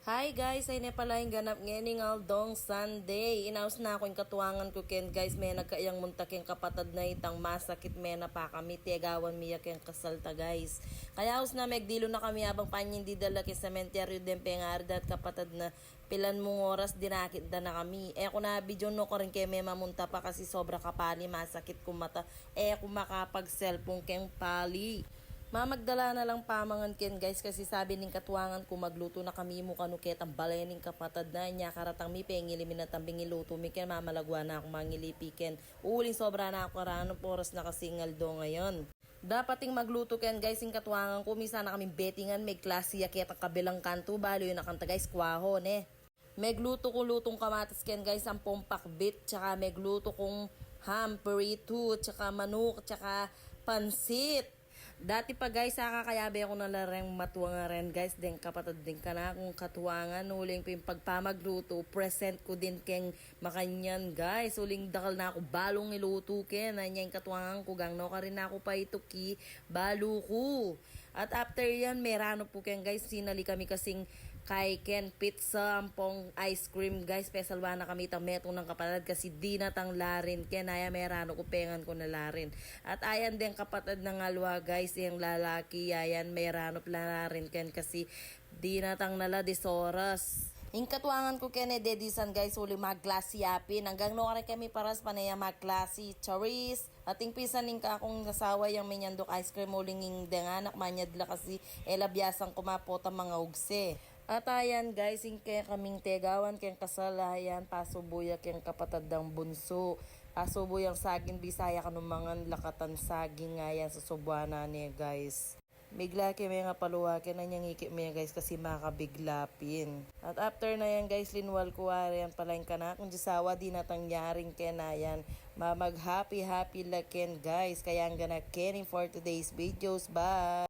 Hi guys, ay na pala yung ganap ngayon aldong Sunday. Inaus na ako yung katuwangan ko ken guys, may nagkaiyang muntak yung kapatad na itang masakit may na pa kami tiagawan miyak yung kasalta guys. Kaya us na megdilo na kami abang panyin di dala kay sementeryo din pengarda at kapatad na pilan mong oras dinakit na kami. Ako na video no ko rin kay may mamunta pa kasi sobra kapali masakit kumata. Ako makapag cellphone keng pali. Mamagdala na lang pamangan ken guys kasi sabi ning katuwangan ko magluto na kami mo kanuket ang balay ning kapatad na niya karatang mi pengili minatambing iluto mi ken mamalagwa na ako mangilipi ken uling sobra na ako karano poros na kasingal do ngayon. Dapating magluto ken guys ing katuwangan ko misa na kami bettingan may klase yaket ang kabilang kanto balo yun nakanta guys kwahon Megluto ko lutong kamatis ken guys ang pompak bit tsaka megluto kong ham, perito, tsaka manok, tsaka pansit. Dati pa guys, kakayabe ako na lareng matuwa rin guys. Den kapatid din ka na kung katuwangan. Uling pa yung pagpamagluto. Present ko din keng makanyan guys. Uling dakal na ako balong iluto ken. Anya yung katuwangan ko. Gang no ka rin ako pa ito ki balo ko. At after yan, merano po ken guys. Sinali kami kasing kay Ken pizza, ampong ice cream guys. Pesalwa na kami tametong ng kapatid kasi di natang larin ken. Aya merano ko pengan ko na larin. At ayan din kapatid ng alwa guys yung lalaki ayan may ranop na rin ken kasi di natang nala disoras. Yung katuangan ko ken dedisan guys uli magklase apin hanggang no kare kami paras panaya magklase charis ating pisan ning ka akong nasawa yung minyandok ice cream uling ing denganak manyadla kasi elabyasan kumapota mga ugse. At ayan guys, yung kaya kaming tegawan, kaya kasalayan, pasubuya kaya kapatad ng bunso. Pasubuyang saging bisaya kanong mga lakatan saging nga yan sa subuana niya guys. Bigla kaya may nga paluwakin na niyang ikip mo guys kasi makabiglapin. At after na yan guys, linwal ko yan pala yung kana. Kung disawa di natangyaring kaya na yan. Mamag happy lakin guys. Kaya ang gana caring for today's videos. Bye!